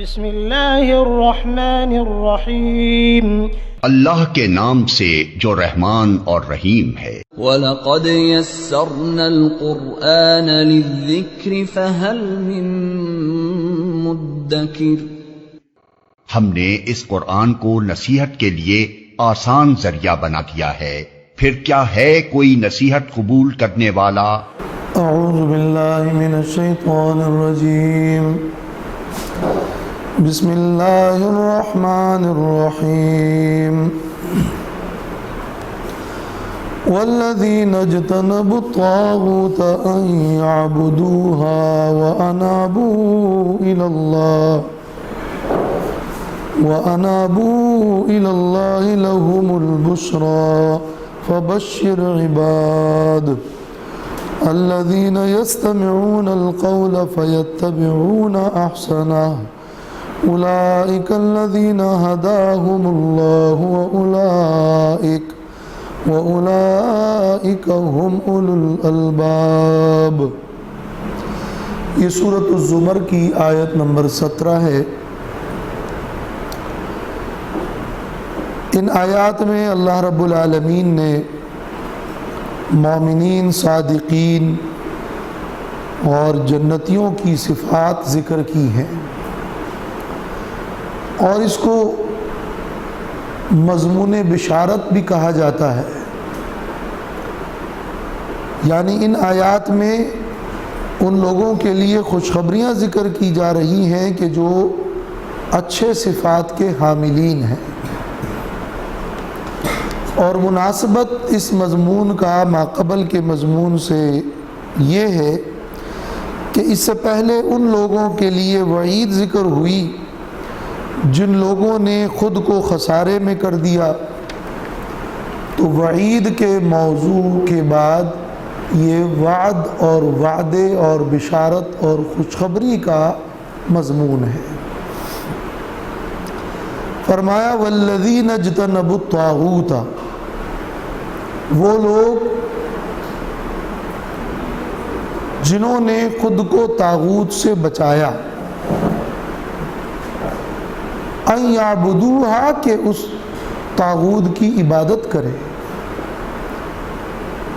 بسم اللہ الرحمن الرحیم، اللہ کے نام سے جو رحمان اور رحیم ہے۔ وَلَقَدْ يَسَّرْنَا الْقُرْآنَ لِلذِّكْرِ فَهَلْ مِن مُدَّكِرٍ۔ ہم نے اس قرآن کو نصیحت کے لیے آسان ذریعہ بنا دیا ہے، پھر کیا ہے کوئی نصیحت قبول کرنے والا؟ اعوذ باللہ من الشیطان الرجیم، بسم اللہ الرحمن الرحیم۔ والذین اجتنبوا الطاغوت ان يعبدوها وانابوا الى اللہ لهم البشرى فبشر عباد الذين يستمعون القول فيتبعون احسنه اولئك الذين هداهم الله واولئك هم اولو الالباب۔ یہ سورۃ الزمر کی آیت نمبر 17 ہے۔ ان آیات میں اللہ رب العالمین نے مومنین، صادقین اور جنتیوں کی صفات ذکر کی ہیں، اور اس کو مضمون بشارت بھی کہا جاتا ہے۔ یعنی ان آیات میں ان لوگوں کے لیے خوشخبریاں ذکر کی جا رہی ہیں کہ جو اچھے صفات کے حاملین ہیں، اور مناسبت اس مضمون کا ماقبل کے مضمون سے یہ ہے کہ اس سے پہلے ان لوگوں کے لیے وعید ذکر ہوئی جن لوگوں نے خود کو خسارے میں کر دیا، تو وعید کے موضوع کے بعد یہ وعد اور وعدے اور بشارت اور خوشخبری کا مضمون ہے۔ فرمایا والذین اجتنبوا الطاغوت، وہ لوگ جنہوں نے خود کو طاغوت سے بچایا، ان یعبدوہا، کہ اس طاغوت کی عبادت کرے،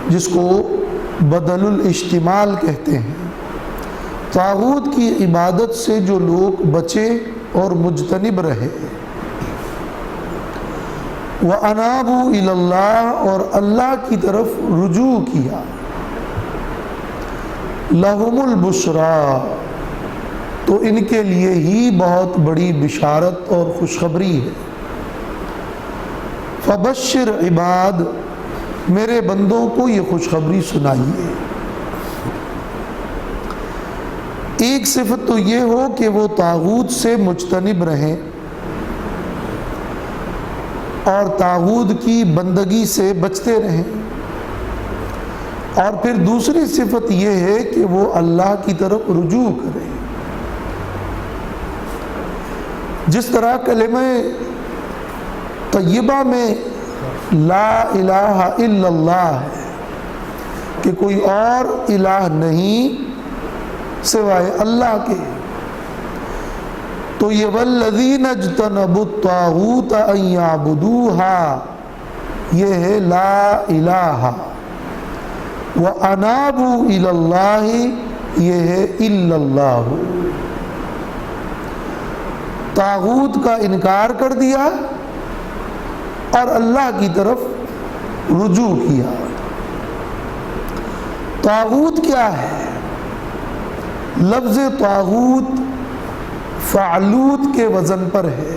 جس کو بدل الاشتمال کہتے ہیں۔ طاغوت کی عبادت سے جو لوگ بچے اور مجتنب رہے، وَأَنَابُوا إِلَى اللَّهِ، اور اللہ کی طرف رجوع کیا، لَهُمُ الْبُشْرَى، تو ان کے لیے ہی بہت بڑی بشارت اور خوشخبری ہے۔ فَبَشِّرْ عِبَاد، میرے بندوں کو یہ خوشخبری سنائیے۔ ایک صفت تو یہ ہو کہ وہ طاغوت سے مجتنب رہیں اور طاغوت کی بندگی سے بچتے رہیں، اور پھر دوسری صفت یہ ہے کہ وہ اللہ کی طرف رجوع کریں۔ جس طرح کلمہ طیبہ میں لا الہ الا اللہ ہے کہ کوئی اور الہ نہیں سوائے اللہ کے، تو یہ والذین اجتنبوا الطاغوت ان یعبدوہا، یہ ہے لا الہ، وانابوا الی اللہ، یہ ہے الا اللہ۔ طاغوت کا انکار کر دیا اور اللہ کی طرف رجوع کیا۔ طاغوت کیا ہے؟ لفظ طاغوت فعلوت کے وزن پر ہے،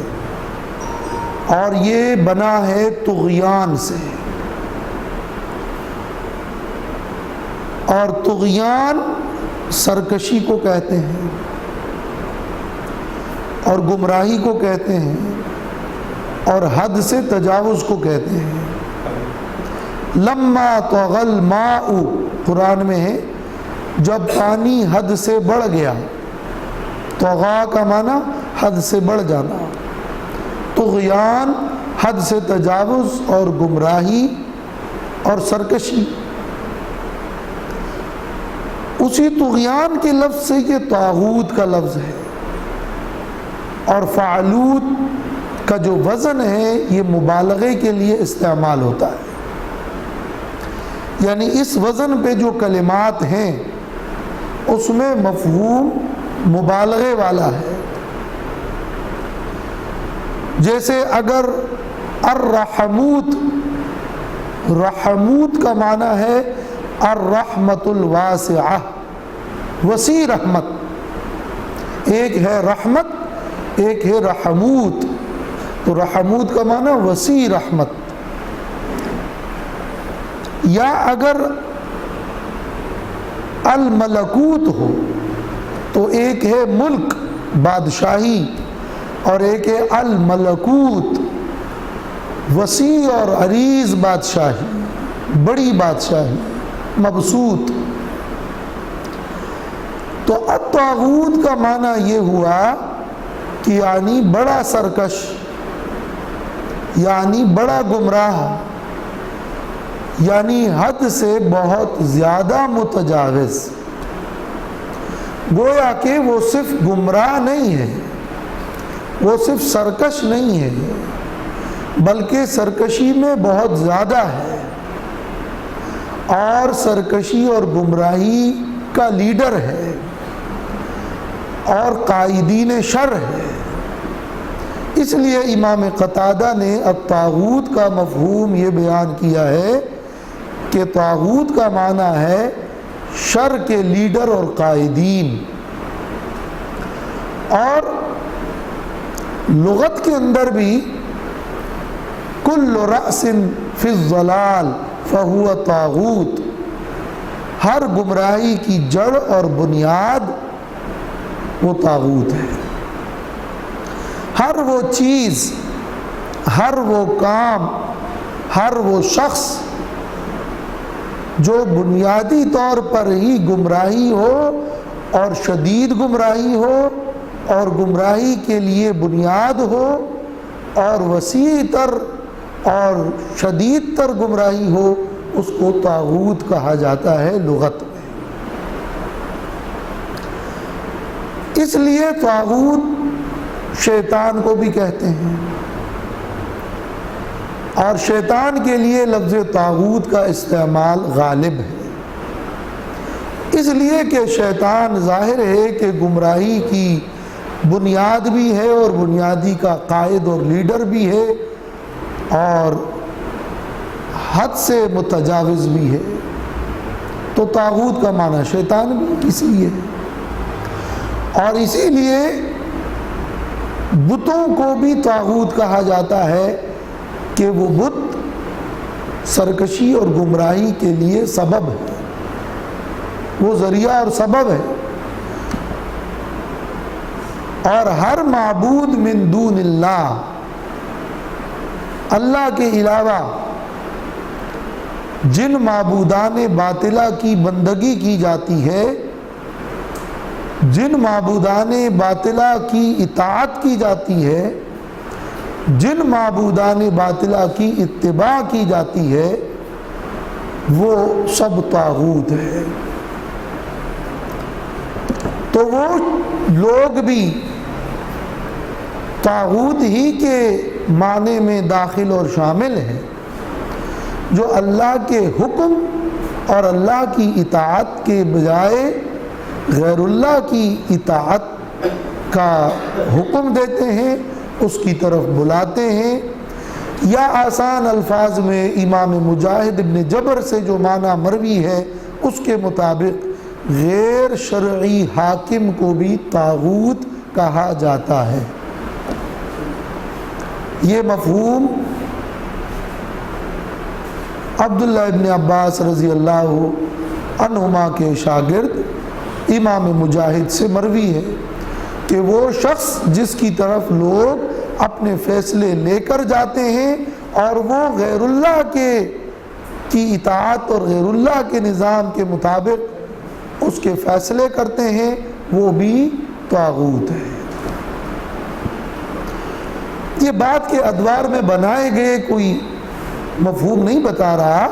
اور یہ بنا ہے طغیان سے، اور طغیان سرکشی کو کہتے ہیں اور گمراہی کو کہتے ہیں، اور حد سے تجاوز کو کہتے ہیں۔ لما طغى الماء، قرآن میں ہے جب پانی حد سے بڑھ گیا، طغا کا معنی حد سے بڑھ جانا، طغیان حد سے تجاوز اور گمراہی اور سرکشی۔ اسی طغیان کے لفظ سے یہ طاغوت کا لفظ ہے، اور فعلوت کا جو وزن ہے یہ مبالغے کے لیے استعمال ہوتا ہے، یعنی اس وزن پہ جو کلمات ہیں اس میں مفہوم مبالغے والا ہے۔ جیسے اگر الرحموت، رحموت کا معنی ہے الرحمت الواسعہ، وسیع رحمت، ایک ہے رحمت ایک ہے رحموت، تو رحموت کا معنی وسیع رحمت۔ یا اگر الملکوت ہو تو ایک ہے ملک بادشاہی اور ایک ہے الملکوت وسیع اور عریض بادشاہی، بڑی بادشاہی، مبسوط۔ تو الطاغوت کا معنی یہ ہوا کہ یعنی بڑا سرکش، یعنی بڑا گمراہ، یعنی حد سے بہت زیادہ متجاوز۔ گویا کہ وہ صرف گمراہ نہیں ہے، وہ صرف سرکش نہیں ہے، بلکہ سرکشی میں بہت زیادہ ہے، اور سرکشی اور گمراہی کا لیڈر ہے اور قائدین شر ہے۔ اس لیے امام قتادہ نے الطاغوت کا مفہوم یہ بیان کیا ہے کہ طاغوت کا معنی ہے شر کے لیڈر اور قائدین۔ اور لغت کے اندر بھی کل رأس فی الضلال فہو طاغوت، ہر گمراہی کی جڑ اور بنیاد وہ طاغوت ہے۔ ہر وہ چیز، ہر وہ کام، ہر وہ شخص جو بنیادی طور پر ہی گمراہی ہو اور شدید گمراہی ہو اور گمراہی کے لیے بنیاد ہو اور وسیع تر اور شدید تر گمراہی ہو، اس کو طاغوت کہا جاتا ہے لغت میں۔ اس لیے طاغوت شیطان کو بھی کہتے ہیں، اور شیطان کے لیے لفظ طاغوت کا استعمال غالب ہے، اس لیے کہ شیطان ظاہر ہے کہ گمراہی کی بنیاد بھی ہے اور بنیادی کا قائد اور لیڈر بھی ہے اور حد سے متجاوز بھی ہے۔ تو طاغوت کا معنی شیطان بھی اس لیے ہے، اور اسی لیے بتوں کو بھی طاغوت کہا جاتا ہے کہ وہ بت سرکشی اور گمراہی کے لیے سبب ہے، وہ ذریعہ اور سبب ہے۔ اور ہر معبود من دون اللہ، اللہ کے علاوہ جن معبودان باطلہ کی بندگی کی جاتی ہے، جن معبودان باطلہ کی اطاعت کی جاتی ہے، جن معبودان باطلہ کی اتباع کی جاتی ہے، وہ سب طاغوت ہے۔ تو وہ لوگ بھی طاغوت ہی کے معنی میں داخل اور شامل ہیں، جو اللہ کے حکم اور اللہ کی اطاعت کے بجائے غیر اللہ کی اطاعت کا حکم دیتے ہیں، اس کی طرف بلاتے ہیں، یا آسان الفاظ میں امام مجاہد ابن جبر سے جو معنی مروی ہے اس کے مطابق غیر شرعی حاکم کو بھی طاغوت کہا جاتا ہے۔ یہ مفہوم عبداللہ ابن عباس رضی اللہ عنہما کے شاگرد امام مجاہد سے مروی ہے کہ وہ شخص جس کی طرف لوگ اپنے فیصلے لے کر جاتے ہیں اور وہ غیر اللہ کی اطاعت اور غیر اللہ کے نظام کے مطابق اس کے فیصلے کرتے ہیں، وہ بھی طاغوت ہے۔ یہ بات کے ادوار میں بنائے گئے کوئی مفہوم نہیں بتا رہا،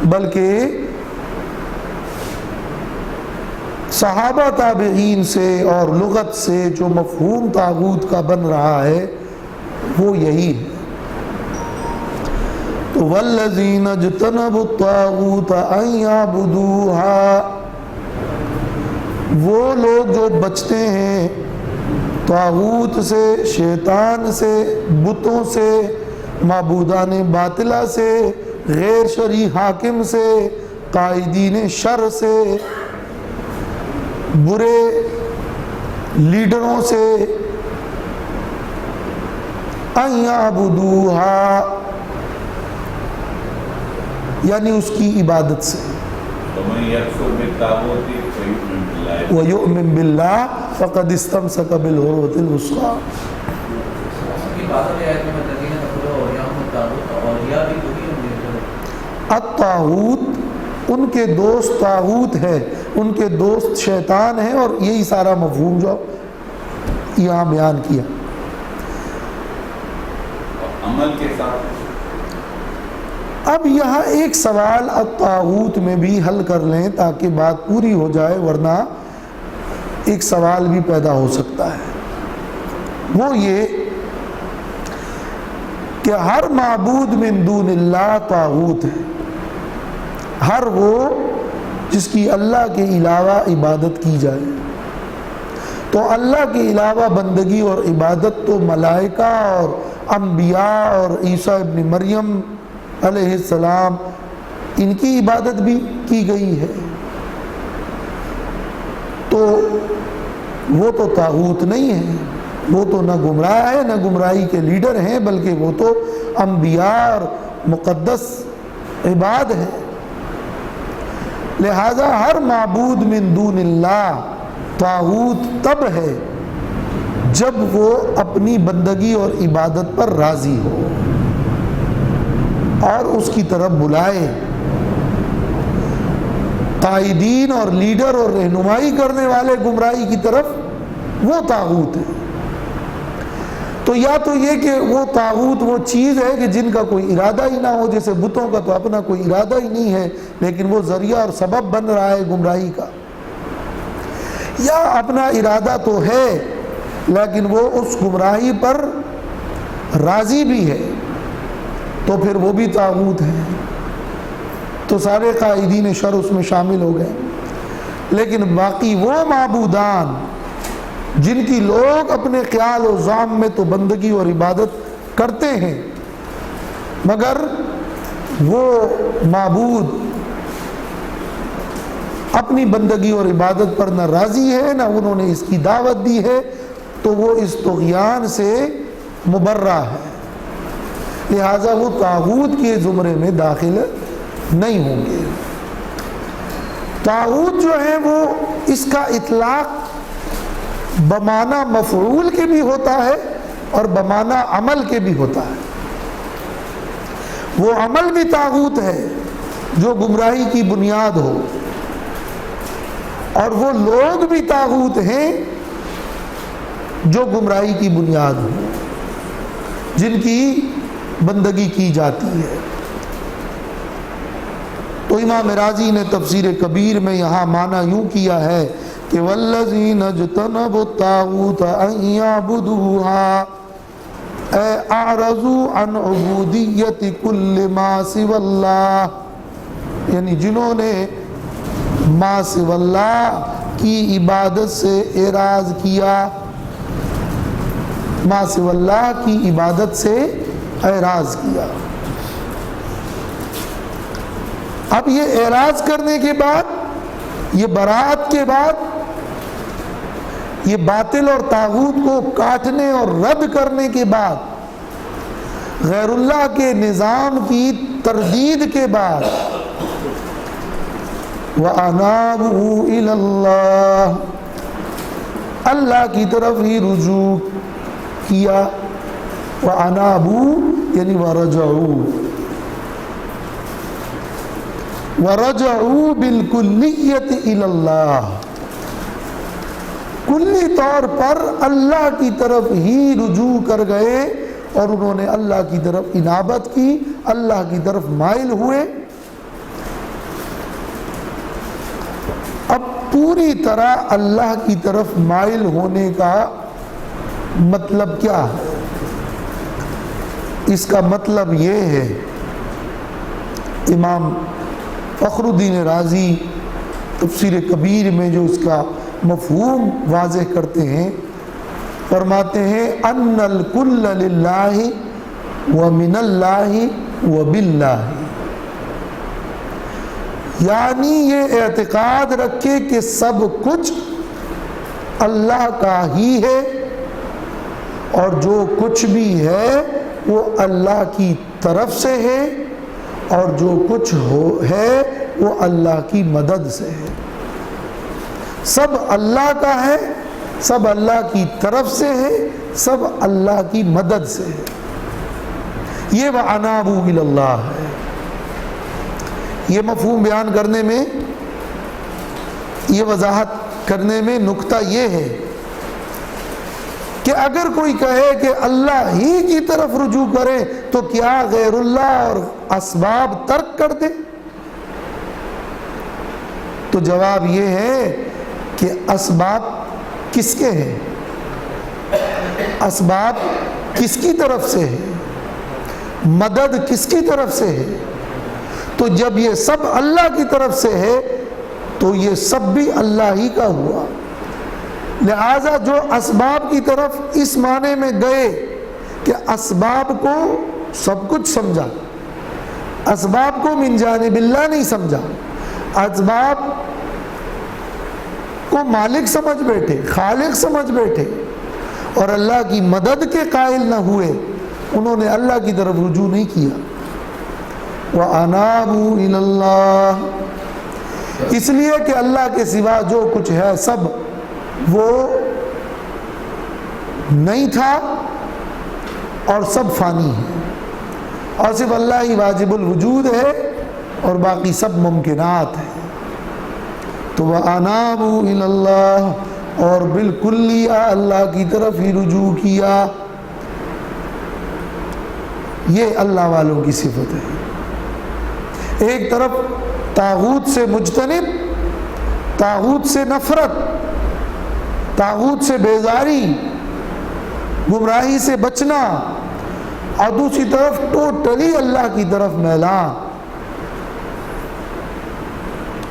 بلکہ صحابہ تابعین سے اور لغت سے جو مفہوم طاغوت کا بن رہا ہے وہ یہی ہے. تو والذین اجتنبوا الطاغوت ان یعبدوها، وہ لوگ جو بچتے ہیں طاغوت سے، شیطان سے، بتوں سے، معبودان باطلہ سے، غیر شرعی حاکم سے، قائدین شر سے، برے لیڈروں سے، ان یعبدوها یعنی اس کی عبادت سے. وَيُؤْمِن بِاللَّهِ فَقَدْ اسْتَمْسَكَ بِالْعُرْوَةِ الْوُثْقَىٰ. الطاغوت ان کے دوست طاغوت ہے، ان کے دوست شیطان ہیں، اور یہی سارا مفہوم جو یہاں بیان کیا. عمل کے ساتھ اب یہاں ایک سوال الطاغوت میں بھی حل کر لیں تاکہ بات پوری ہو جائے، ورنہ ایک سوال بھی پیدا ہو سکتا ہے. وہ یہ کہ ہر معبود من دون اللہ طاغوت ہے. ہر وہ جس کی اللہ کے علاوہ عبادت کی جائے. تو اللہ کے علاوہ بندگی اور عبادت تو ملائکہ اور انبیاء اور عیسیٰ ابن مریم علیہ السلام ان کی عبادت بھی کی گئی ہے. تو وہ تو طاغوت نہیں ہے، وہ تو نہ گمراہ ہے، نہ گمراہی کے لیڈر ہیں، بلکہ وہ تو انبیاء اور مقدس عباد ہیں. لہذا ہر معبود من دون اللہ طاغوت تب ہے جب وہ اپنی بندگی اور عبادت پر راضی ہو اور اس کی طرف بلائے. قائدین اور لیڈر اور رہنمائی کرنے والے گمراہی کی طرف، وہ طاغوت ہے. تو یا تو یہ کہ وہ طاغوت وہ چیز ہے کہ جن کا کوئی ارادہ ہی نہ ہو، جیسے بتوں کا تو اپنا کوئی ارادہ ہی نہیں ہے لیکن وہ ذریعہ اور سبب بن رہا ہے گمراہی کا، یا اپنا ارادہ تو ہے لیکن وہ اس گمراہی پر راضی بھی ہے، تو پھر وہ بھی طاغوت ہے. تو سارے قائدین شر اس میں شامل ہو گئے. لیکن باقی وہ معبودان جن کی لوگ اپنے خیال و ظام میں تو بندگی اور عبادت کرتے ہیں، مگر وہ معبود اپنی بندگی اور عبادت پر نہ راضی ہے، نہ انہوں نے اس کی دعوت دی ہے، تو وہ اس طغیان سے مبرہ ہے. لہذا وہ طاغوت کے زمرے میں داخل نہیں ہوں گے. طاغوت جو ہے وہ اس کا اطلاق بمعنی مفعول کے بھی ہوتا ہے اور بمعنی عمل کے بھی ہوتا ہے. وہ عمل بھی طاغوت ہے جو گمراہی کی بنیاد ہو، اور وہ لوگ بھی طاغوت ہیں جو گمراہی کی بنیاد ہو، جن کی بندگی کی جاتی ہے. تو امام راضی نے تفسیر کبیر میں یہاں معنی یوں کیا ہے کہ والذین اجتنبوا الطاغوت ان یعبدوها اے اعرضوا عن عبودیت کل ما سوى اللہ، یعنی جنہوں نے ما سوى اللہ کی عبادت سے اعراض کیا، ما سوى اللہ کی عبادت سے اعراض کیا. اب یہ اعراض کرنے کے بعد، یہ براءت کے بعد، یہ باطل اور طاغوت کو کاٹنے اور رد کرنے کے بعد، غیر اللہ کے نظام کی تردید کے بعد، وَأَنَابُوا إِلَى اللَّهِ اللہ کی طرف ہی رجوع کیا. وَأَنَابُوا یعنی وَرَجَعُوا، وَرَجَعُوا بِالْكُلِّيَّةِ إِلَى اللَّهِ، کلی طور پر اللہ کی طرف ہی رجوع کر گئے اور انہوں نے اللہ کی طرف انابت کی، اللہ کی طرف مائل ہوئے. اب پوری طرح اللہ کی طرف مائل ہونے کا مطلب کیا ہے؟ اس کا مطلب یہ ہے، امام فخر الدین رازی تفسیر کبیر میں جو اس کا مفہوم واضح کرتے ہیں، فرماتے ہیں ان الکل للہ ومن اللہ وباللہ، یعنی یہ اعتقاد رکھے کہ سب کچھ اللہ کا ہی ہے اور جو کچھ بھی ہے وہ اللہ کی طرف سے ہے اور جو کچھ ہے وہ اللہ کی مدد سے ہے۔ سب اللہ کا ہے، سب اللہ کی طرف سے ہے، سب اللہ کی مدد سے ہے۔ یہ وَأَنَابُوا إِلَى اللَّهِ ہے۔ یہ مفہوم بیان کرنے میں، یہ وضاحت کرنے میں نکتہ یہ ہے کہ اگر کوئی کہے کہ اللہ ہی کی طرف رجوع کرے تو کیا غیر اللہ اور اسباب ترک کر دے؟ تو جواب یہ ہے کہ اسباب کس کے ہیں؟ اسباب کس کی طرف سے ہے؟ مدد کس کی طرف سے ہے؟ تو جب یہ سب اللہ کی طرف سے ہے تو یہ سب بھی اللہ ہی کا ہوا۔ لہذا جو اسباب کی طرف اس معنی میں گئے کہ اسباب کو سب کچھ سمجھا، اسباب کو من جانب اللہ نہیں سمجھا، اسباب کو مالک سمجھ بیٹھے، خالق سمجھ بیٹھے اور اللہ کی مدد کے قائل نہ ہوئے، انہوں نے اللہ کی طرف رجوع نہیں کیا۔ وَأَنَابُوا إِلَى اللَّهِ، اس لیے کہ اللہ کے سوا جو کچھ ہے سب وہ نہیں تھا اور سب فانی ہے، اور صرف اللہ ہی واجب الوجود ہے اور باقی سب ممکنات ہیں۔ تو وَأَنَابُوا إِلَى اللَّهِ، اور بالکلیہ اللہ کی طرف ہی رجوع کیا۔ یہ اللہ والوں کی صفت ہے۔ ایک طرف طاغوت سے مجتنب، طاغوت سے نفرت، طاغوت سے بیزاری، گمراہی سے بچنا، اور دوسری طرف ٹوٹلی اللہ کی طرف میلان۔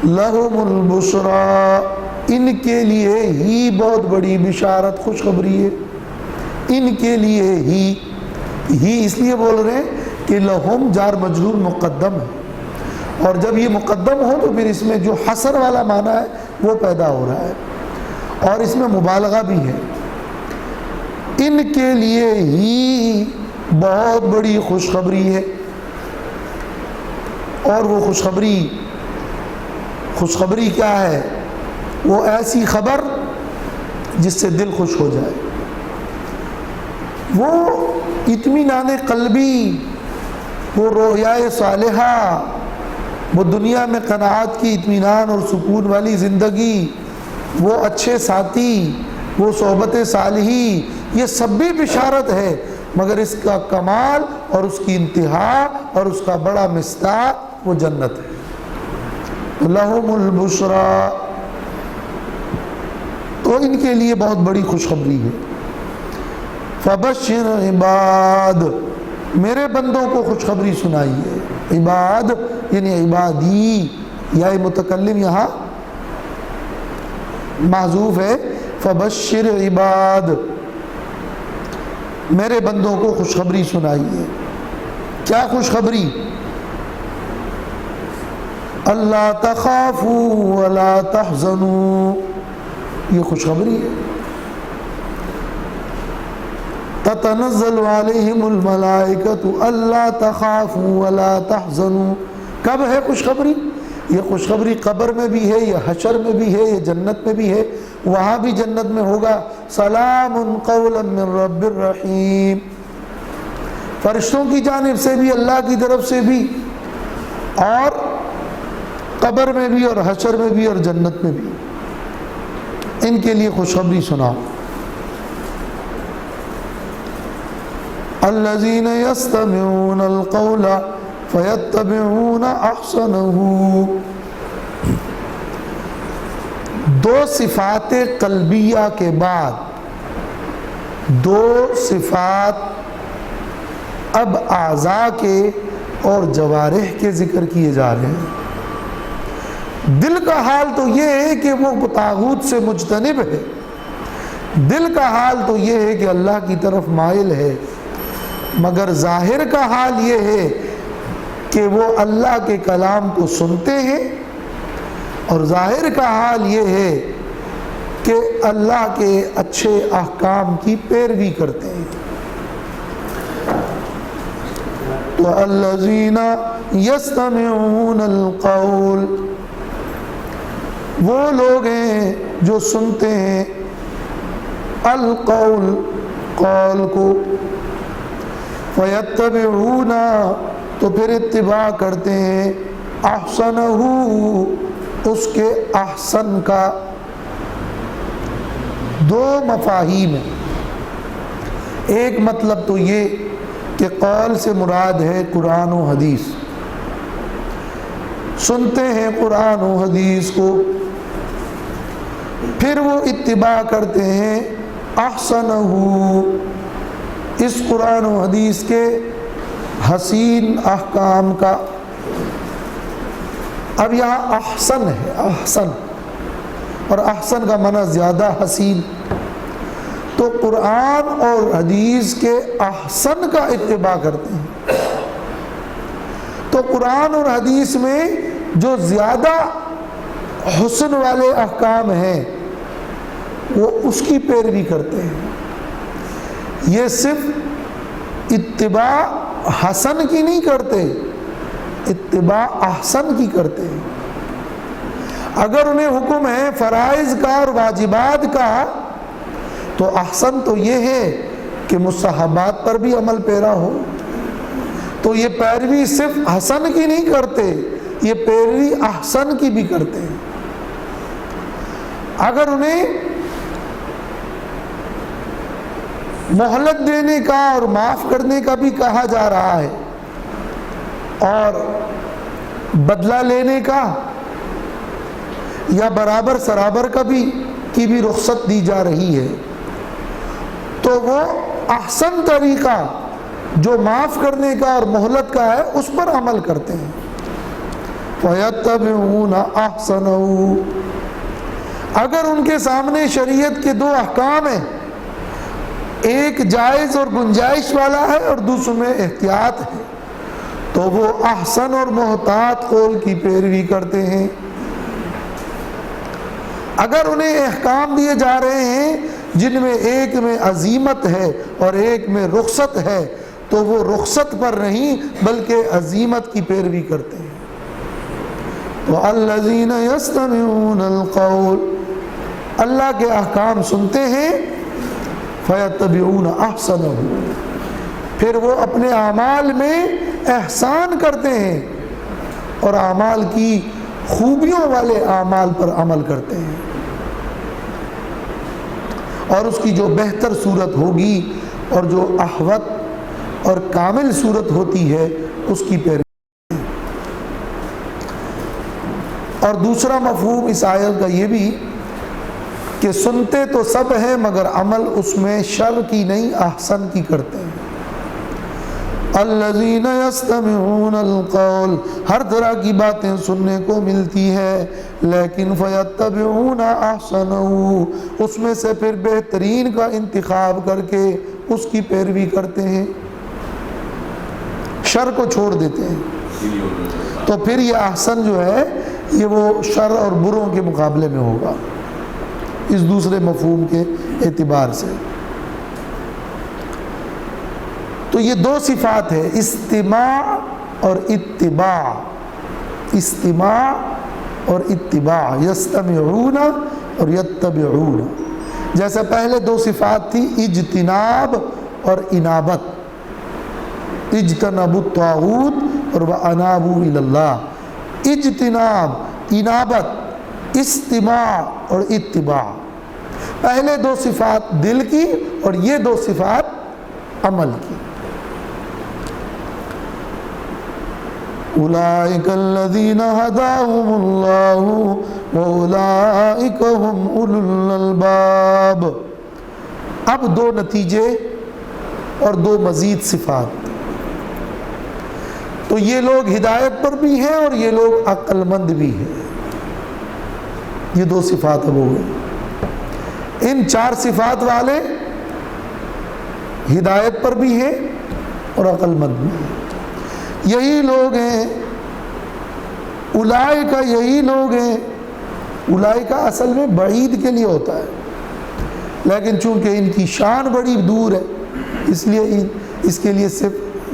لَهُمُ الْبُشْرَى، ان کے لیے ہی بہت بڑی بشارت، خوشخبری ہے۔ ان کے لیے ہی اس لیے بول رہے ہیں کہ لہم جار مجرور مقدم ہے، اور جب یہ مقدم ہو تو پھر اس میں جو حصر والا معنی ہے وہ پیدا ہو رہا ہے، اور اس میں مبالغہ بھی ہے۔ ان کے لیے ہی بہت بڑی خوشخبری ہے، اور وہ خوشخبری کیا ہے؟ وہ ایسی خبر جس سے دل خوش ہو جائے، وہ اطمینان قلبی، وہ رویائے صالحہ، وہ دنیا میں قناعت کی اطمینان اور سکون والی زندگی، وہ اچھے ساتھی، وہ صحبت صالحی، یہ سب بھی بشارت ہے، مگر اس کا کمال اور اس کی انتہا اور اس کا بڑا مصداق وہ جنت ہے۔ لَهُمُ الْبُشْرَى، تو ان کے لیے بہت بڑی خوشخبری ہے۔ فَبَشِّرْ عِبَاد، میرے بندوں کو خوشخبری سنائیے۔ عباد یعنی عبادی، یا متکلم یہاں محذوف ہے، فبشر عباد، میرے بندوں کو خوشخبری سنائیے۔ کیا خوشخبری؟ اللہ تخافوا ولا تحزنوا، یہ خوشخبری ہے۔ تتنزل علیہم الملائکۃ الا تخافوا ولا تحزنوا، کب ہے خوشخبری؟ یہ خوشخبری قبر میں بھی ہے، یہ حشر میں بھی ہے، یہ جنت میں بھی ہے۔ وہاں بھی جنت میں ہوگا سلام قولا من رب الرحیم، فرشتوں کی جانب سے بھی، اللہ کی طرف سے بھی، اور قبر میں بھی اور حشر میں بھی اور جنت میں بھی۔ ان کے لیے خوشخبری سناؤ۔ الذین یستمعون القول فیتبعون احسنہ، دو صفات قلبیہ کے بعد دو صفات اب اعضاء کے اور جوارح کے ذکر کیے جا رہے ہیں۔ دل کا حال تو یہ ہے کہ وہ طاغوت سے مجتنب ہے، دل کا حال تو یہ ہے کہ اللہ کی طرف مائل ہے، مگر ظاہر کا حال یہ ہے کہ وہ اللہ کے کلام کو سنتے ہیں، اور ظاہر کا حال یہ ہے کہ اللہ کے اچھے احکام کی پیروی کرتے ہیں۔ وَالَّذِينَ يَسْتَمِعُونَ الْقَوْلَ، وہ لوگ ہیں جو سنتے ہیں القول، قول کو، فَيَتَّبِعُونَ، تو پھر اتباع کرتے ہیں، احسنہ، اس کے احسن کا۔ دو مفاہیم ہیں، ایک مطلب تو یہ کہ قول سے مراد ہے قرآن و حدیث، سنتے ہیں قرآن و حدیث کو، پھر وہ اتباع کرتے ہیں احسنہ، اس قرآن و حدیث کے حسین احکام کا۔ اب یہاں احسن ہے، احسن، اور احسن کا معنی زیادہ حسین، تو قرآن اور حدیث کے احسن کا اتباع کرتے ہیں۔ تو قرآن اور حدیث میں جو زیادہ حسن والے احکام ہیں وہ اس کی پیروی کرتے ہیں۔ یہ صرف اتباع حسن کی نہیں کرتے، اتباع احسن کی کرتے ہیں۔ اگر انہیں حکم ہے فرائض کا اور واجبات کا، تو احسن تو یہ ہے کہ مستحبات پر بھی عمل پیرا ہو۔ تو یہ پیروی صرف حسن کی نہیں کرتے، یہ پیروی احسن کی بھی کرتے ہیں۔ اگر انہیں مہلت دینے کا اور معاف کرنے کا بھی کہا جا رہا ہے، اور بدلہ لینے کا یا برابر سرابر کا کی بھی رخصت دی جا رہی ہے، تو وہ احسن طریقہ جو معاف کرنے کا اور مہلت کا ہے اس پر عمل کرتے ہیں۔ فَيَتَّبِعُونَ أَحْسَنَهُ، اگر ان کے سامنے شریعت کے دو احکام ہیں، ایک جائز اور گنجائش والا ہے اور دوسرے میں احتیاط ہے، تو وہ احسن اور محتاط قول کی پیروی کرتے ہیں۔ اگر انہیں احکام دیے جا رہے ہیں جن میں ایک میں عزیمت ہے اور ایک میں رخصت ہے، تو وہ رخصت پر نہیں بلکہ عزیمت کی پیروی کرتے ہیں۔ وَالَّذِينَ يَسْتَمِعُونَ الْقَوْلَ، اللہ کے احکام سنتے ہیں، فَيَتَّبِعُونَ أَحْسَنَهُ، پھر وہ اپنے اعمال میں احسان کرتے ہیں اور اعمال کی خوبیوں والے اعمال پر عمل کرتے ہیں، اور اس کی جو بہتر صورت ہوگی اور جو احوط اور کامل صورت ہوتی ہے اس کی پیروی۔ اور دوسرا مفہوم اس آیت کا یہ بھی کہ سنتے تو سب ہیں مگر عمل اس میں شر کی نہیں احسن کی کرتے ہیں۔ الذین یستمعون القول، ہر طرح کی باتیں سننے کو ملتی ہے، لیکن فیتبعون احسنہ، اس میں سے پھر بہترین کا انتخاب کر کے اس کی پیروی کرتے ہیں، شر کو چھوڑ دیتے ہیں۔ تو پھر یہ احسن جو ہے یہ وہ شر اور بروں کے مقابلے میں ہوگا اس دوسرے مفہوم کے اعتبار سے۔ تو یہ دو صفات ہے، استماع اور اتباع، استماع اور اتباع، یستمعون اور یتبعون۔ جیسے پہلے دو صفات تھی اجتناب اور انابت، اجتنبوا الطاغوت اور وانابوا الی اللہ۔ اجتناب، انابت، استماع اور اتباع، پہلے دو صفات دل کی اور یہ دو صفات عمل کی۔ اولئک الذین ھداھم اللہ واولئک ھم اولو الالباب۔ اب دو نتیجے اور دو مزید صفات۔ تو یہ لوگ ہدایت پر بھی ہیں اور یہ لوگ عقل مند بھی ہیں۔ یہ دو صفات اب ہو گئی۔ ان چار صفات والے ہدایت پر بھی ہیں اور عقل مند بھی ہیں۔ یہی لوگ ہیں اولئک، یہی لوگ ہیں۔ اولئک اصل میں بعید کے لیے ہوتا ہے، لیکن چونکہ ان کی شان بڑی دور ہے اس لیے اس کے لیے صرف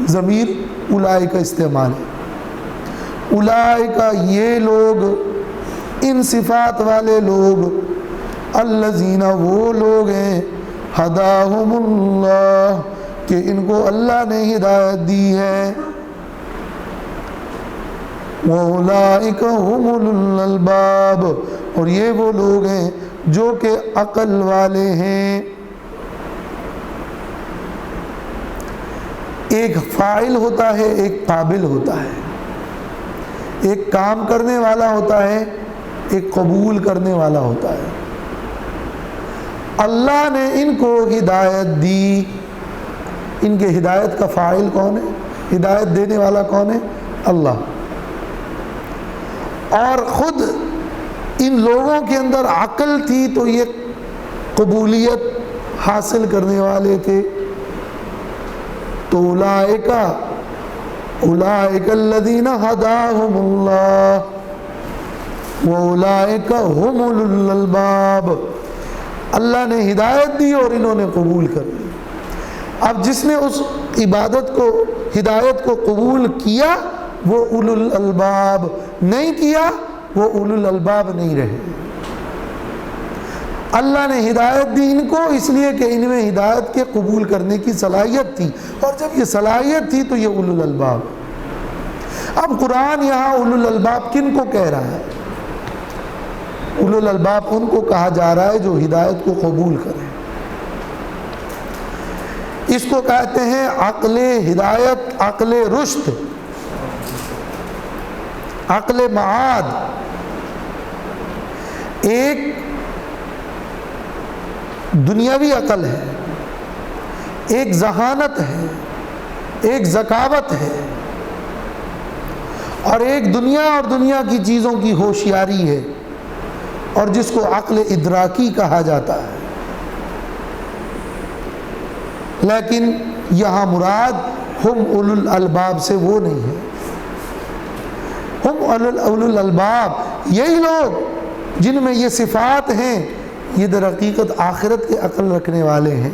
ضمیر اولئک استعمال ہے۔ اولئک یہ لوگ، ان صفات والے لوگ، الذین وہ لوگ ہیں، ھداھم اللہ کہ ان کو اللہ نے ہدایت دی ہے، وَأُولَئِكَ هُمُ أُولُو الْأَلْبَابِ اور یہ وہ لوگ ہیں جو کہ عقل والے ہیں۔ ایک فاعل ہوتا ہے، ایک قابل ہوتا ہے، ایک کام کرنے والا ہوتا ہے، ایک قبول کرنے والا ہوتا ہے۔ اللہ نے ان کو ہدایت دی۔ ان کے ہدایت کا فاعل کون ہے؟ ہدایت دینے والا کون ہے؟ اللہ۔ اور خود ان لوگوں کے اندر عقل تھی تو یہ قبولیت حاصل کرنے والے تھے۔ تو اولئک الذین ھداھم اللہ واولئک ھم اولو الالباب۔ اللہ نے ہدایت دی اور انہوں نے قبول کر لی۔ اب جس نے اس عبادت کو، ہدایت کو قبول کیا وہ اولو الالباب، نہیں کیا وہ اولو الالباب نہیں رہے۔ اللہ نے ہدایت دی ان کو اس لیے کہ ان میں ہدایت کے قبول کرنے کی صلاحیت تھی، اور جب یہ صلاحیت تھی تو یہ اولو الالباب۔ اب قرآن یہاں اولو الالباب کن کو کہہ رہا ہے؟ اولو الالباب ان کو کہا جا رہا ہے جو ہدایت کو قبول کریں۔ اس کو کہتے ہیں عقل ہدایت، عقل رشد، عقل معاد۔ ایک دنیاوی عقل ہے، ایک ذہانت ہے، ایک ذکاوت ہے، اور ایک دنیا اور دنیا کی چیزوں کی ہوشیاری ہے، اور جس کو عقل ادراکی کہا جاتا ہے۔ لیکن یہاں مراد ہم اولو الالباب سے وہ نہیں ہے۔ ہم اولو الالباب یہی لوگ جن میں یہ صفات ہیں، یہ در حقیقت آخرت کے عقل رکھنے والے ہیں،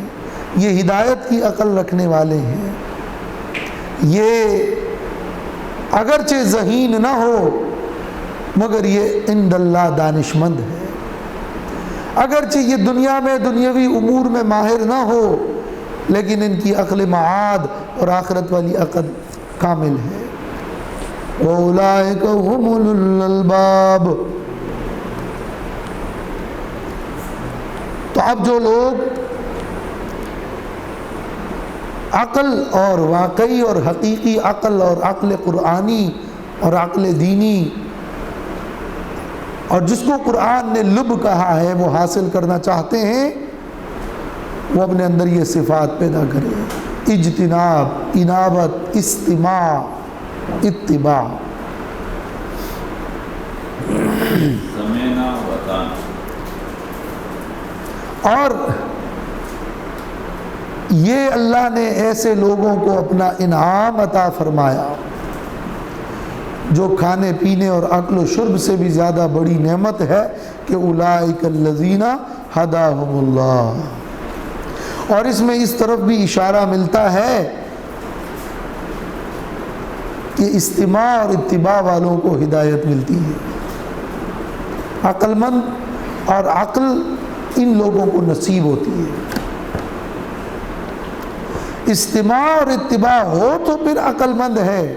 یہ ہدایت کی عقل رکھنے والے ہیں۔ یہ اگرچہ ذہین نہ ہو مگر یہ عند اللہ دانش مند ہے، اگرچہ یہ دنیا میں دنیاوی امور میں ماہر نہ ہو لیکن ان کی عقل معاد اور آخرت والی عقل کامل ہے۔ وَأُولَئِكَ هُمُ أُولُو الْأَلْبَابِ۔ تو اب جو لوگ عقل اور واقعی اور حقیقی عقل اور عقل قرآنی اور عقل دینی اور جس کو قرآن نے لب کہا ہے وہ حاصل کرنا چاہتے ہیں، وہ اپنے اندر یہ صفات پیدا کریں: اجتناب، انابت، استماع، اتباع۔ سمعنا وطاعنا۔ اور یہ اللہ نے ایسے لوگوں کو اپنا انعام عطا فرمایا جو کھانے پینے اور عقل و شرب سے بھی زیادہ بڑی نعمت ہے کہ اولئک الذین ھداھم اللہ۔ اور اس میں اس طرف بھی اشارہ ملتا ہے کہ استماع اور اتباع والوں کو ہدایت ملتی ہے۔ عقل مند اور عقل ان لوگوں کو نصیب ہوتی ہے۔ استماع اور اتباع ہو تو پھر عقل مند ہے،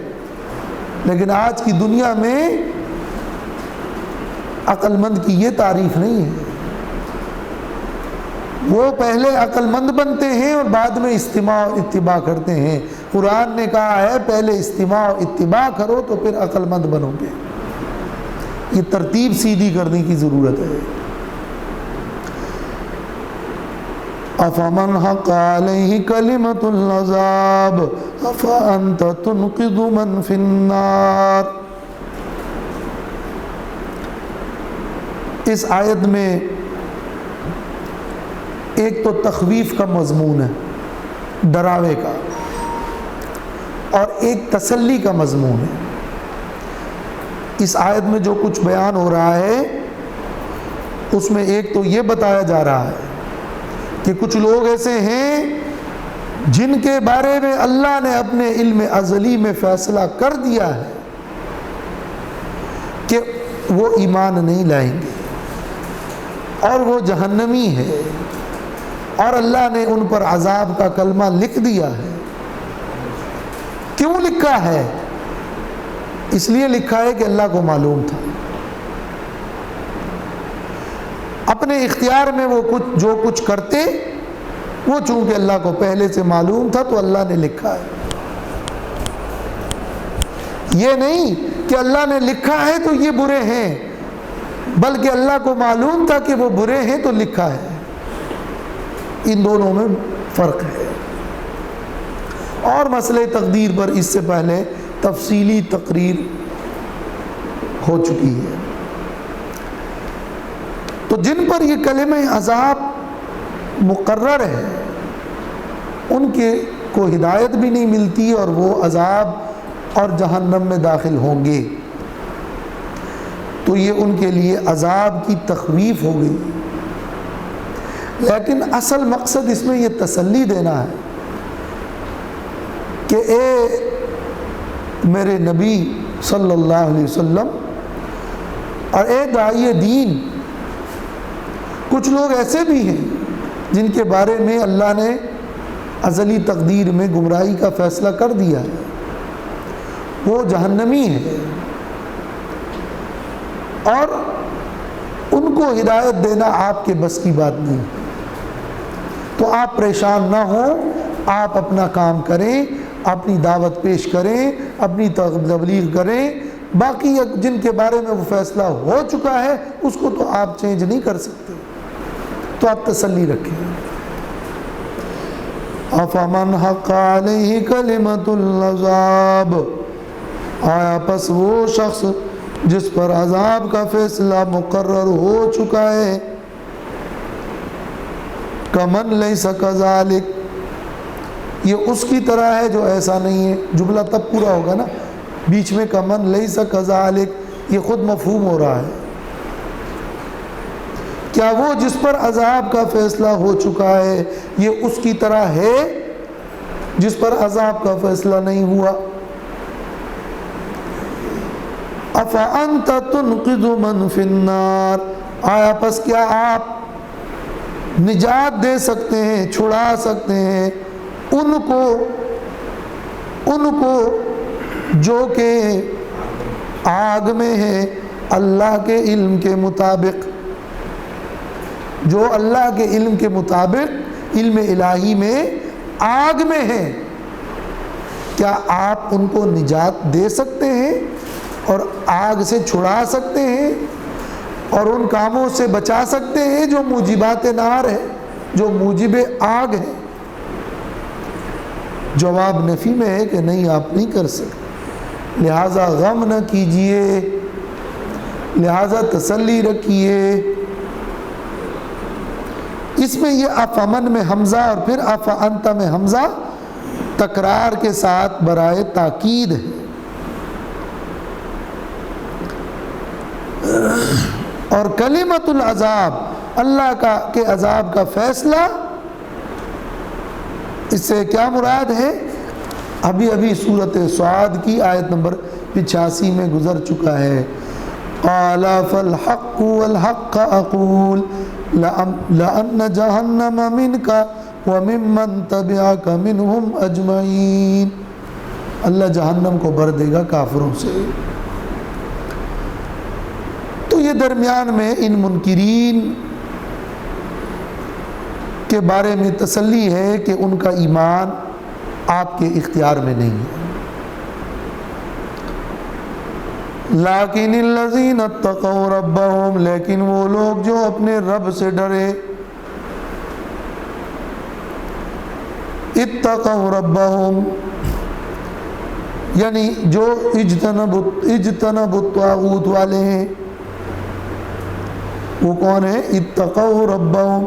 لیکن آج کی دنیا میں عقل مند کی یہ تعریف نہیں ہے۔ وہ پہلے عقل مند بنتے ہیں اور بعد میں استماع اور اتباع کرتے ہیں۔ قرآن نے کہا ہے پہلے استماع اور اتباع کرو تو پھر عقل مند بنو گے۔ یہ ترتیب سیدھی کرنے کی ضرورت ہے۔ افمن حق علیہ کلمۃ العذاب افانت تنقذ من فی النار۔ اس آیت میں ایک تو تخویف کا مضمون ہے، ڈراوے کا، اور ایک تسلی کا مضمون ہے۔ اس آیت میں جو کچھ بیان ہو رہا ہے اس میں ایک تو یہ بتایا جا رہا ہے کہ کچھ لوگ ایسے ہیں جن کے بارے میں اللہ نے اپنے علم ازلی میں فیصلہ کر دیا ہے کہ وہ ایمان نہیں لائیں گے اور وہ جہنمی ہے، اور اللہ نے ان پر عذاب کا کلمہ لکھ دیا ہے۔ کیوں لکھا ہے؟ اس لیے لکھا ہے کہ اللہ کو معلوم تھا، اپنے اختیار میں وہ جو کچھ کرتے وہ چونکہ اللہ کو پہلے سے معلوم تھا تو اللہ نے لکھا ہے۔ یہ نہیں کہ اللہ نے لکھا ہے تو یہ برے ہیں، بلکہ اللہ کو معلوم تھا کہ وہ برے ہیں تو لکھا ہے۔ ان دونوں میں فرق ہے۔ اور مسئلہ تقدیر پر اس سے پہلے تفصیلی تقریر ہو چکی ہے۔ تو جن پر یہ کلمہ عذاب مقرر ہے ان کے کو ہدایت بھی نہیں ملتی اور وہ عذاب اور جہنم میں داخل ہوں گے، تو یہ ان کے لیے عذاب کی تخویف ہو گئی۔ لیکن اصل مقصد اس میں یہ تسلی دینا ہے کہ اے میرے نبی صلی اللہ علیہ وسلم اور اے داعی دین، کچھ لوگ ایسے بھی ہیں جن کے بارے میں اللہ نے ازلی تقدیر میں گمراہی کا فیصلہ کر دیا ہے، وہ جہنمی ہیں، اور ان کو ہدایت دینا آپ کے بس کی بات نہیں۔ تو آپ پریشان نہ ہوں، آپ اپنا کام کریں، اپنی دعوت پیش کریں، اپنی تبلیغ کریں، باقی جن کے بارے میں وہ فیصلہ ہو چکا ہے اس کو تو آپ چینج نہیں کر سکتے، تو آپ تسلی رکھیں۔ افمن حق علیہ کلمۃ العذاب، آیا پس وہ شخص جس پر عذاب کا فیصلہ مقرر ہو چکا ہے، کمن لیس کذالک، یہ اس کی طرح ہے جو ایسا نہیں ہے۔ جملہ تب پورا ہوگا نا، بیچ میں کمن لیس کذالک، یہ خود مفہوم ہو رہا ہے۔ کیا وہ جس پر عذاب کا فیصلہ ہو چکا ہے یہ اس کی طرح ہے جس پر عذاب کا فیصلہ نہیں ہوا؟ افانت تنقذ من فی النار، آیا پس کیا آپ نجات دے سکتے ہیں، چھڑا سکتے ہیں ان کو جو کہ آگ میں ہے اللہ کے علم کے مطابق، جو اللہ کے علم کے مطابق علم الہی میں آگ میں ہے، کیا آپ ان کو نجات دے سکتے ہیں اور آگ سے چھڑا سکتے ہیں اور ان کاموں سے بچا سکتے ہیں جو موجبات نار ہے، جو موجب آگ ہے؟ جواب نفی میں ہے کہ نہیں، آپ نہیں کر سکتے، لہٰذا غم نہ کیجئے، لہٰذا تسلی رکھیے۔ اس میں یہ افمن میں حمزہ اور پھر افانت میں حمزہ تکرار کے ساتھ برائے تاکید ہے۔ اور کلمۃ العذاب، اللہ کا کہ عذاب کا فیصلہ، اس سے کیا مراد ہے؟ ابھی سورۃ صاد کی آیت نمبر 85 میں گزر چکا ہے۔ قال فالحق والحق اقول لأن جہنم منک وممن تبعک منہم اجمعین، اللہ جہنم کو بھر دے گا کافروں سے۔ تو یہ درمیان میں ان منکرین کے بارے میں تسلی ہے کہ ان کا ایمان آپ کے اختیار میں نہیں ہے۔ لیکن الذین اتقوا ربہم، لیکن وہ لوگ جو اپنے رب سے ڈرے، اتقوا ربہم یعنی جو اجتنب الطاغوت والے ہیں، وہ کون ہیں؟ اتقوا ربہم،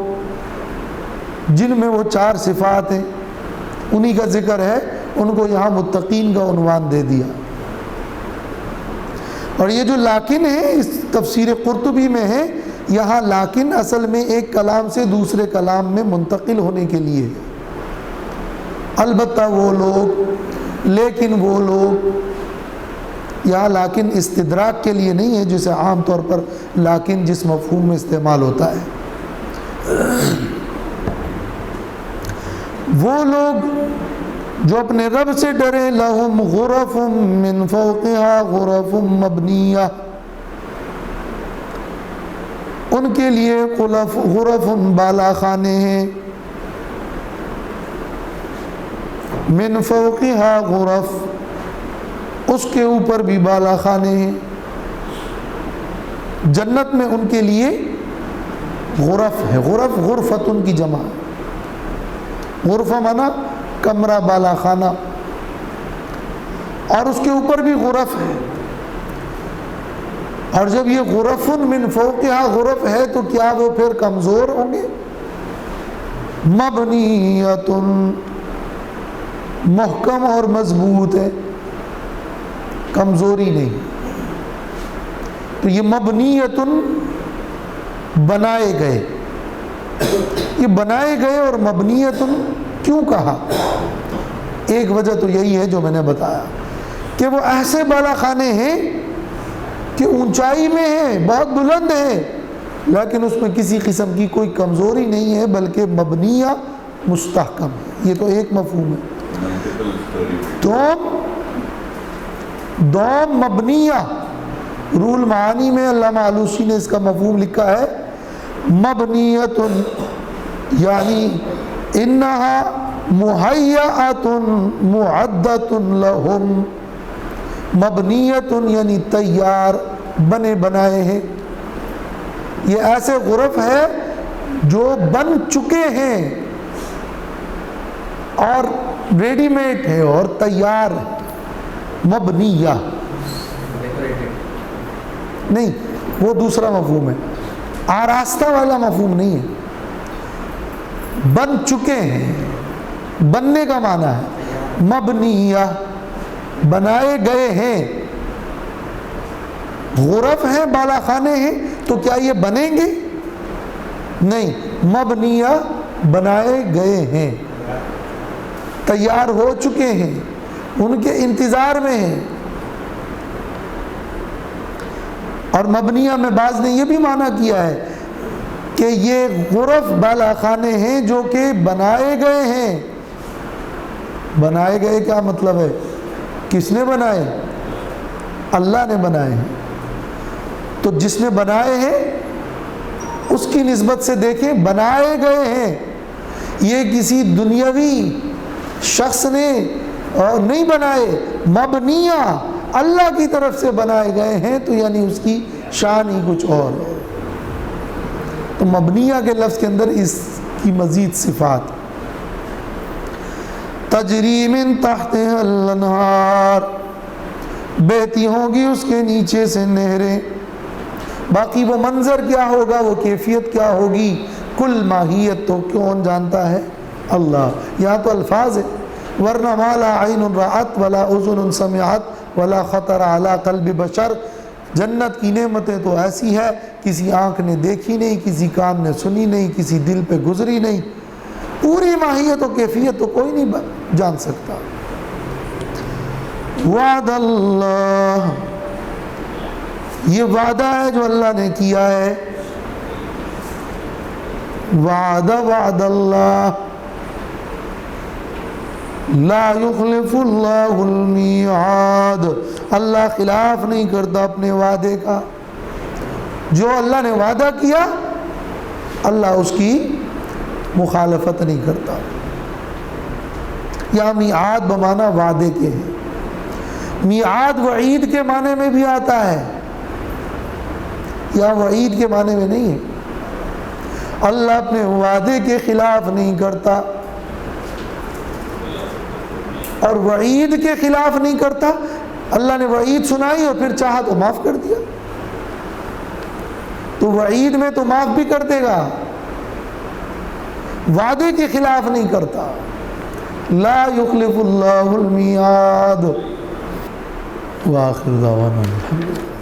جن میں وہ 4 صفات ہیں، انہی کا ذکر ہے، ان کو یہاں متقین کا عنوان دے دیا۔ اور یہ جو لیکن ہے اس تفسیر قرطبی میں ہے، یہاں لیکن اصل میں ایک کلام سے دوسرے کلام میں منتقل ہونے کے لیے، البتہ وہ لوگ، لیکن وہ لوگ، یہاں لیکن استدراک کے لیے نہیں ہے جسے عام طور پر لیکن جس مفہوم میں استعمال ہوتا ہے۔ وہ لوگ جو اپنے رب سے ڈرے، لہم غرف من فوقہا غرف مبنیہ، ان کے لیے غرف بالا خانے ہیں، من فوقہا غرف، اس کے اوپر بھی بالا خانے ہیں۔ جنت میں ان کے لیے غرف ہے، غرف غرفتن کی جمع، غرفہ مانا کمرہ، بالا خانہ، اور اس کے اوپر بھی غرف ہے۔ اور جب یہ غرف من فوقہا غرف ہے تو کیا وہ پھر کمزور ہوں گے؟ مبنیۃ، محکم اور مضبوط ہے، کمزوری نہیں۔ تو یہ مبنیۃ بنائے گئے، یہ بنائے گئے اور مبنیۃ کیوں کہا؟ ایک وجہ تو یہی ہے جو میں نے بتایا کہ وہ ایسے بالا خانے ہیں کہ اونچائی میں ہیں، بہت بلند ہیں، لیکن اس میں کسی قسم کی کوئی کمزوری نہیں ہے، بلکہ مبنیہ مستحکم ہے۔ یہ تو ایک مفہوم ہے۔ دوم مبنیہ، رول معانی میں علامہ علوسی نے اس کا مفہوم لکھا ہے، مبنیۃ یعنی انہا مہیّۃ معدۃ لہم، مبنیۃ یعنی تیار، بنے بنائے ہیں۔ یہ ایسے غرف ہے جو بن چکے ہیں اور ریڈی میڈ ہے اور تیار ہے۔ مبنیہ نہیں، وہ دوسرا مفہوم ہے، آراستہ والا مفہوم نہیں ہے، بن چکے ہیں، بننے کا معنی ہے مبنیہ، بنائے گئے ہیں۔ غرف ہیں، بالا خانے ہیں، تو کیا یہ بنیں گے؟ نہیں، مبنیہ بنائے گئے ہیں، تیار ہو چکے ہیں، ان کے انتظار میں ہیں۔ اور مبنیہ میں بعض نے یہ بھی معنی کیا ہے کہ یہ غرف بالا خانے ہیں جو کہ بنائے گئے ہیں۔ بنائے گئے کیا مطلب ہے؟ کس نے بنائے؟ اللہ نے بنائے ہیں۔ تو جس نے بنائے ہیں اس کی نسبت سے دیکھیں، بنائے گئے ہیں، یہ کسی دنیاوی شخص نے اور نہیں بنائے، مبنیہ اللہ کی طرف سے بنائے گئے ہیں، تو یعنی اس کی شان ہی کچھ اور ہے۔ تو مبنیہ کے لفظ کے اندر اس کی مزید صفات، تجری من تحتها الانہار، بہتی ہوں گی اس کے نیچے سے نہریں۔ باقی وہ منظر کیا ہوگا، وہ کیفیت کیا ہوگی، کل ماہیت تو کون جانتا ہے؟ اللہ۔ یہاں تو الفاظ ہے، ورنہ ما لا عین رأت ولا اذن سمعت ولا خطر علی قلب بشر، جنت کی نعمتیں تو ایسی ہے کسی آنکھ نے دیکھی نہیں، کسی کان نے سنی نہیں، کسی دل پہ گزری نہیں، پوری ماہیت و کیفیت تو کوئی نہیں جان سکتا۔ وعد اللہ، یہ وعدہ ہے جو اللہ نے کیا ہے، وعد اللہ لا یخلف اللہ المیعاد، اللہ خلاف نہیں کرتا اپنے وعدے کا۔ جو اللہ نے وعدہ کیا اللہ اس کی مخالفت نہیں کرتا. یا میعاد بمانا وعدے کے ہے. میعاد وعید کے معنی میں بھی آتا ہے یا وعید کے معنی میں نہیں ہے. اللہ اپنے وعدے کے خلاف نہیں کرتا اور وعید کے خلاف نہیں کرتا. اللہ نے وعید سنائی اور پھر چاہا تو معاف کر دیا. تو وعید میں تو معاف بھی کر دے گا, وعدے کے خلاف نہیں کرتا. لا یخلف اللہ المیعاد. وآخر دعوانا الحمدللہ.